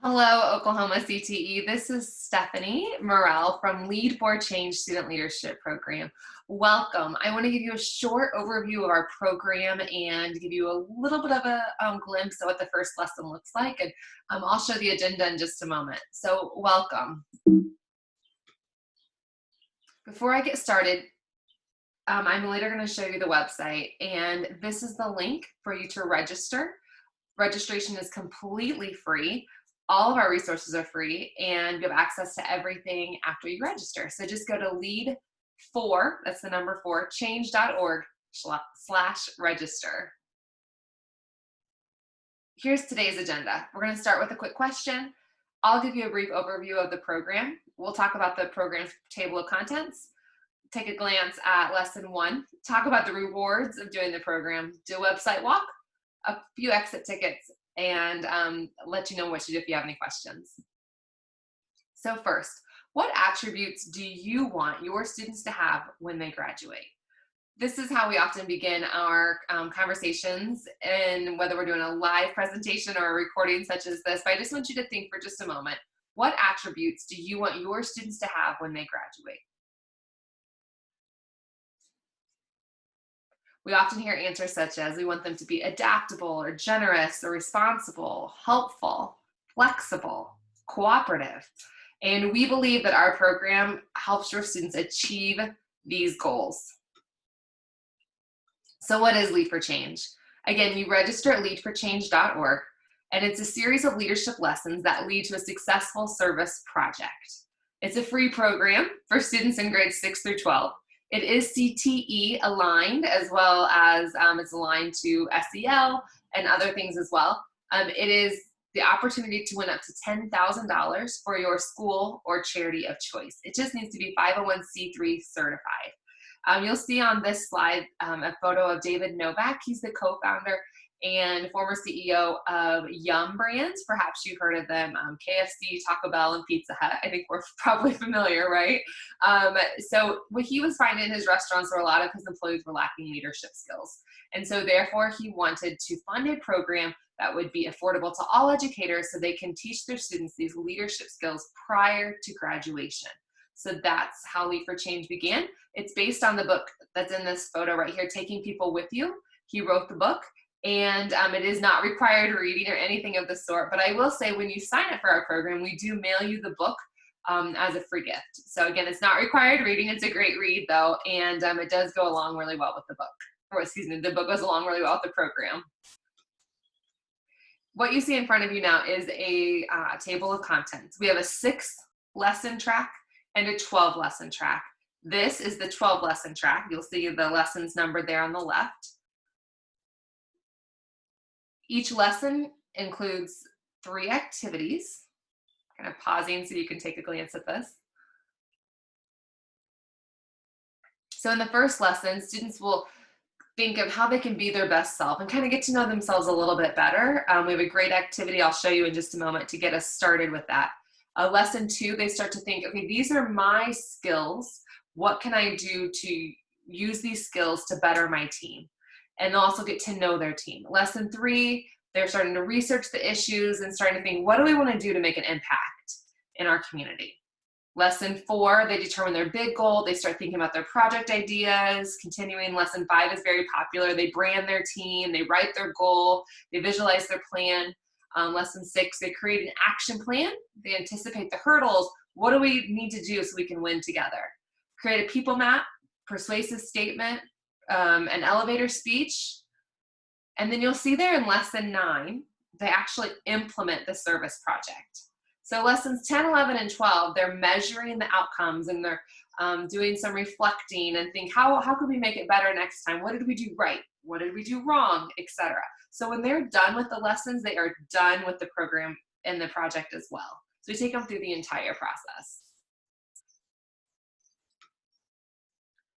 Hello, Oklahoma CTE. This is Stephanie Morell from Lead4Change Student Leadership Program. Welcome. I want to give you a short overview of our program and give you a little bit of a glimpse of what the first lesson looks like. And I'll show the agenda in just a moment. So welcome. Before I get started, I'm later going to show you the website, and this is the link for you to register. Registration is completely free. All of our resources are free, and you have access to everything after you register. So just go to lead4, that's the number 4, change.org/register. Here's today's agenda. We're going to start with a quick question. I'll give you a brief overview of the program. We'll talk about the program's table of contents, take a glance at lesson 1, talk about the rewards of doing the program, do a website walk, a few exit tickets, and let you know what to do if you have any questions. So first, what attributes do you want your students to have when they graduate? This is how we often begin our conversations, and whether we're doing a live presentation or a recording such as this, but I just want you to think for just a moment, what attributes do you want your students to have when they graduate? We often hear answers such as we want them to be adaptable or generous or responsible, helpful, flexible, cooperative. And we believe that our program helps your students achieve these goals. So what is Lead4Change? Again, you register at lead4change.org, and it's a series of leadership lessons that lead to a successful service project. It's a free program for students in grades 6 through 12. It is CTE aligned, as well as it's aligned to SEL and other things as well. It is the opportunity to win up to $10,000 for your school or charity of choice. It just needs to be 501c3 certified. You'll see on this slide a photo of David Novak. He's the co-founder and former CEO of Yum Brands. Perhaps you've heard of them, KFC, Taco Bell, and Pizza Hut. I think we're probably familiar, right? So what he was finding in his restaurants were a lot of his employees were lacking leadership skills. And so therefore he wanted to fund a program that would be affordable to all educators so they can teach their students these leadership skills prior to graduation. So that's how Lead4Change began. It's based on the book that's in this photo right here, Taking People With You. He wrote the book. And it is not required reading or anything of the sort, but I will say when you sign up for our program, we do mail you the book as a free gift. So again, it's not required reading. It's a great read though, and it does go along really well with the book. Or excuse me, the book goes along really well with the program. What you see in front of you now is a table of contents. We have a 6-lesson track and a 12-lesson track. This is the 12-lesson track. You'll see the lessons numbered there on the left. Each lesson includes 3 activities. Kind of pausing so you can take a glance at this. So in the first lesson, students will think of how they can be their best self and kind of get to know themselves a little bit better. We have a great activity I'll show you in just a moment to get us started with that. Lesson 2, they start to think, okay, these are my skills. What can I do to use these skills to better my team? And they'll also get to know their team. Lesson 3, they're starting to research the issues and starting to think, what do we want to do to make an impact in our community? Lesson 4, they determine their big goal. They start thinking about their project ideas. Continuing, lesson 5 is very popular. They brand their team, they write their goal, they visualize their plan. Lesson 6, they create an action plan. They anticipate the hurdles. What do we need to do so we can win together? Create a people map, persuasive statement, an elevator speech, and then you'll see there in lesson 9, they actually implement the service project. So lessons 10, 11, and 12, they're measuring the outcomes and they're doing some reflecting and think, how could we make it better next time? What did we do right? What did we do wrong, etc. So when they're done with the lessons, they are done with the program and the project as well. So we take them through the entire process.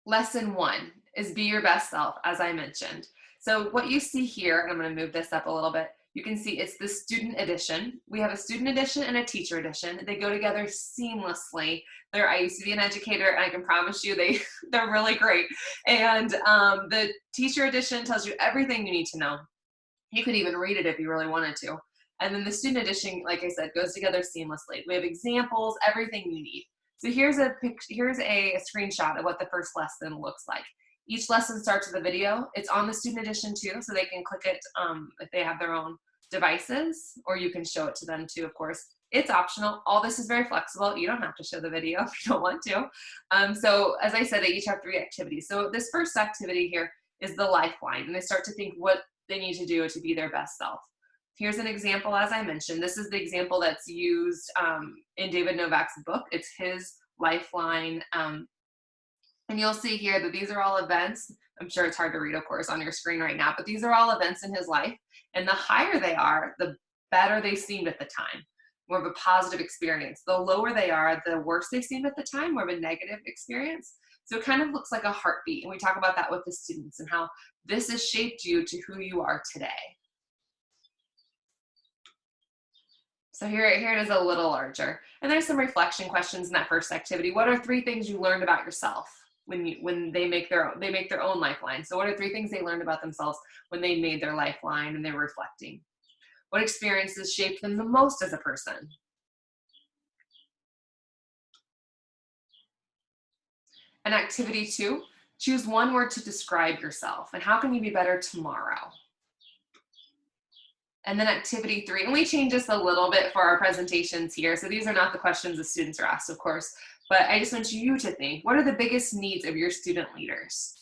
Lesson 1 is be your best self, as I mentioned. So what you see here, and I'm going to move this up a little bit, you can see it's the student edition. We have a student edition and a teacher edition. They go together seamlessly. I used to be an educator, and I can promise you they're really great. And the teacher edition tells you everything you need to know. You could even read it if you really wanted to. And then the student edition, like I said, goes together seamlessly. We have examples, everything you need. So here's a screenshot of what the first lesson looks like. Each lesson starts with a video. It's on the student edition too, so they can click it if they have their own devices, or you can show it to them too, of course. It's optional. All this is very flexible. You don't have to show the video if you don't want to. So as I said, they each have 3 activities. So this first activity here is the lifeline, and they start to think what they need to do to be their best self. Here's an example, as I mentioned. This is the example that's used in David Novak's book. It's his lifeline. And you'll see here that these are all events. I'm sure it's hard to read, of course, on your screen right now, but these are all events in his life. And the higher they are, the better they seemed at the time, more of a positive experience. The lower they are, the worse they seemed at the time, more of a negative experience. So it kind of looks like a heartbeat. And we talk about that with the students and how this has shaped you to who you are today. So here it is a little larger. And there's some reflection questions in that first activity. What are 3 things you learned about yourself when they make their own lifeline? So what are 3 things they learned about themselves when they made their lifeline and they were reflecting? What experiences shaped them the most as a person? And activity 2, choose 1 word to describe yourself and how can you be better tomorrow? And then activity 3, and we change this a little bit for our presentations here. So these are not the questions the students are asked, of course, but I just want you to think, what are the biggest needs of your student leaders?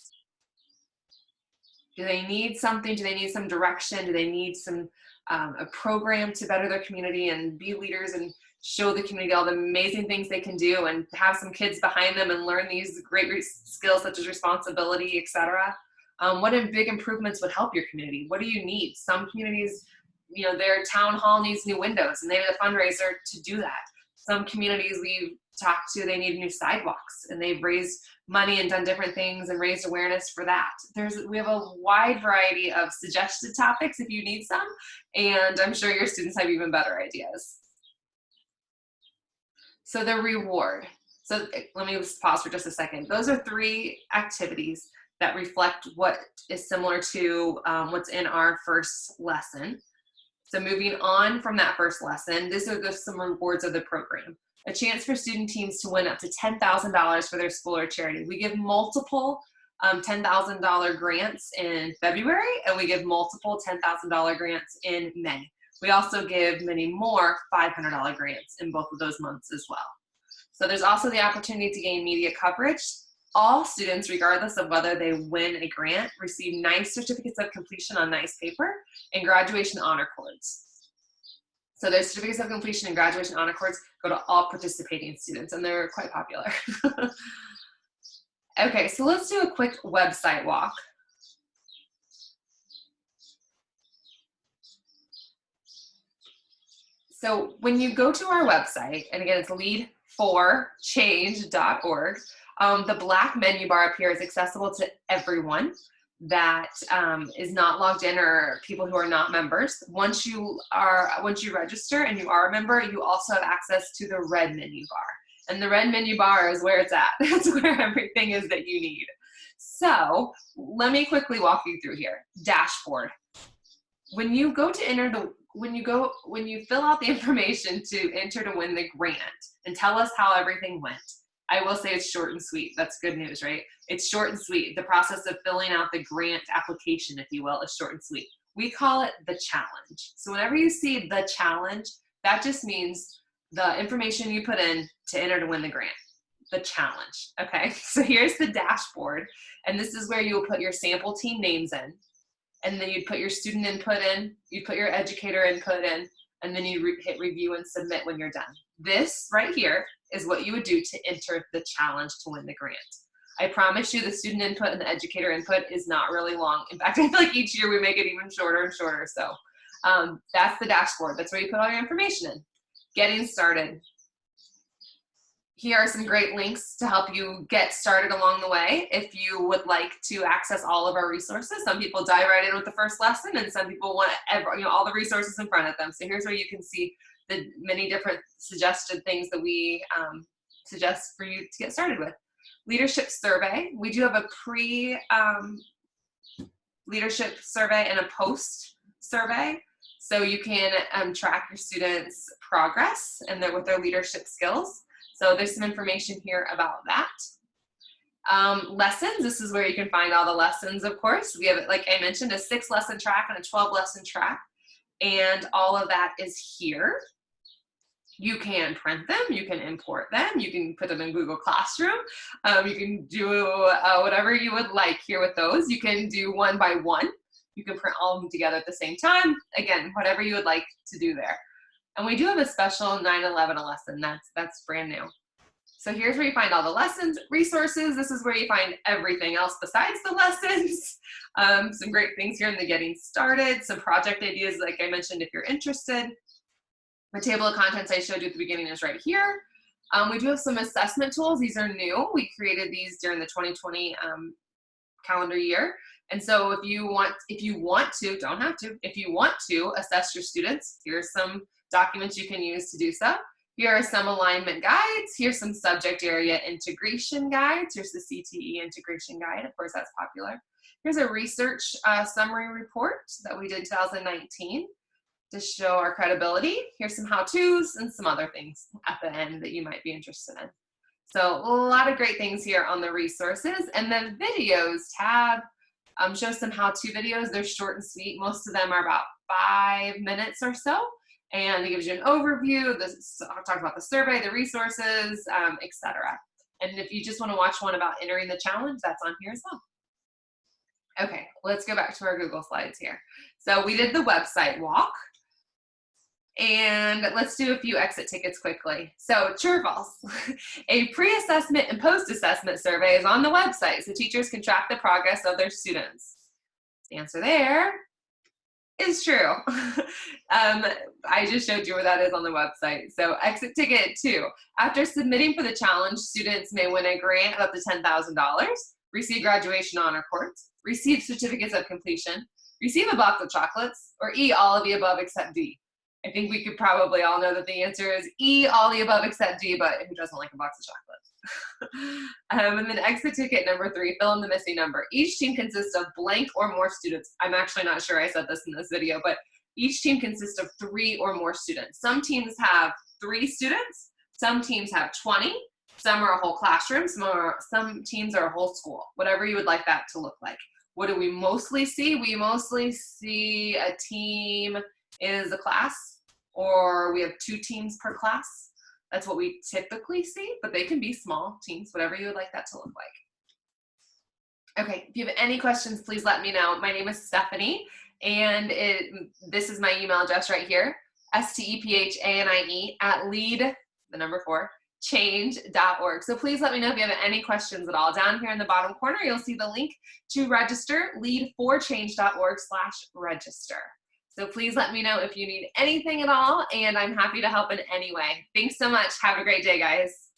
Do they need something? Do they need some direction? Do they need some a program to better their community and be leaders and show the community all the amazing things they can do and have some kids behind them and learn these great skills such as responsibility, etc.? What big improvements would help your community? What do you need? Some communities, you know, their town hall needs new windows and they need a fundraiser to do that. Some communities we've talked to, they need new sidewalks and they've raised money and done different things and raised awareness for that. We have a wide variety of suggested topics if you need some, and I'm sure your students have even better ideas. So the reward. So let me pause for just a second. Those are 3 activities that reflect what is similar to what's in our first lesson. So moving on from that first lesson, these are some rewards of the program. A chance for student teams to win up to $10,000 for their school or charity. We give multiple $10,000 grants in February, and we give multiple $10,000 grants in May. We also give many more $500 grants in both of those months as well. So there's also the opportunity to gain media coverage. All students, regardless of whether they win a grant, receive nice certificates of completion on nice paper and graduation honor cords. So their certificates of completion and graduation honor cords go to all participating students, and they're quite popular. Okay, so let's do a quick website walk. So when you go to our website, and again, it's lead4change.org, the black menu bar up here is accessible to everyone that is not logged in or people who are not members. Once you register and you are a member, you also have access to the red menu bar. And the red menu bar is where it's at. That's where everything is that you need. So let me quickly walk you through here. Dashboard. When you go to when you fill out the information to enter to win the grant and tell us how everything went, I will say it's short and sweet. That's good news, right? It's short and sweet. The process of filling out the grant application, if you will, is short and sweet. We call it the challenge. So whenever you see the challenge, that just means the information you put in to enter to win the grant. The challenge, okay? So here's the dashboard, and this is where you'll put your sample team names in, and then you'd put your student input in, you put your educator input in, and then you hit review and submit when you're done. This right here is what you would do to enter the challenge to win the grant. I promise you the student input and the educator input is not really long. In fact, I feel like each year we make it even shorter and shorter. So that's the dashboard. That's where you put all your information in. Getting started. Here are some great links to help you get started along the way if you would like to access all of our resources. Some people dive right in with the first lesson, and some people want all the resources in front of them. So here's where you can see the many different suggested things that we suggest for you to get started with. Leadership survey. We do have a pre-leadership survey and a post survey. So you can track your students' progress and with their leadership skills. So there's some information here about that. Lessons, this is where you can find all the lessons, of course. We have, like I mentioned, a 6-lesson track and a 12-lesson track, and all of that is here. You can print them, you can import them, you can put them in Google Classroom, you can do whatever you would like here with those. You can do one by one. You can print all of them together at the same time. Again, whatever you would like to do there. And we do have a special 9/11 lesson, that's brand new. So here's where you find all the lessons, resources. This is where you find everything else besides the lessons. Some great things here in the getting started, some project ideas like I mentioned if you're interested. The table of contents I showed you at the beginning is right here. We do have some assessment tools. These are new. We created these during the 2020 calendar year. And so if you want to, don't have to, if you want to assess your students, here's some documents you can use to do so. Here are some alignment guides. Here's some subject area integration guides. Here's the CTE integration guide. Of course, that's popular. Here's a research summary report that we did in 2019 to show our credibility. Here's some how-tos and some other things at the end that you might be interested in. So a lot of great things here on the resources. And the videos tab shows some how-to videos. They're short and sweet. Most of them are about 5 minutes or so. And it gives you an overview, talks about the survey, the resources, etc. And if you just want to watch one about entering the challenge, that's on here as well. Okay, let's go back to our Google Slides here. So we did the website walk. And let's do a few exit tickets quickly. So true or false? A pre-assessment and post-assessment survey is on the website so teachers can track the progress of their students. The answer there is true. I just showed you where that is on the website. So exit ticket 2. After submitting for the challenge, students may win a grant of up to $10,000, receive graduation honor cords, receive certificates of completion, receive a box of chocolates, or E, all of the above except D. I think we could probably all know that the answer is E, all the above except D, but who doesn't like a box of chocolates? And then exit ticket number 3, fill in the missing number. Each team consists of blank or more students. I'm actually not sure I said this in this video, but each team consists of 3 or more students. Some teams have 3 students, some teams have 20, some are a whole classroom, some teams are a whole school, whatever you would like that to look like. What do we mostly see? We mostly see a team is a class, or we have 2 teams per class. That's what we typically see, but they can be small teams, whatever you would like that to look like. Okay, if you have any questions, please let me know. My name is Stephanie, and this is my email address right here, STEPHANIE @lead, the number 4, change.org. So please let me know if you have any questions at all. Down here in the bottom corner, you'll see the link to register, lead4change.org/register. So please let me know if you need anything at all, and I'm happy to help in any way. Thanks so much. Have a great day, guys.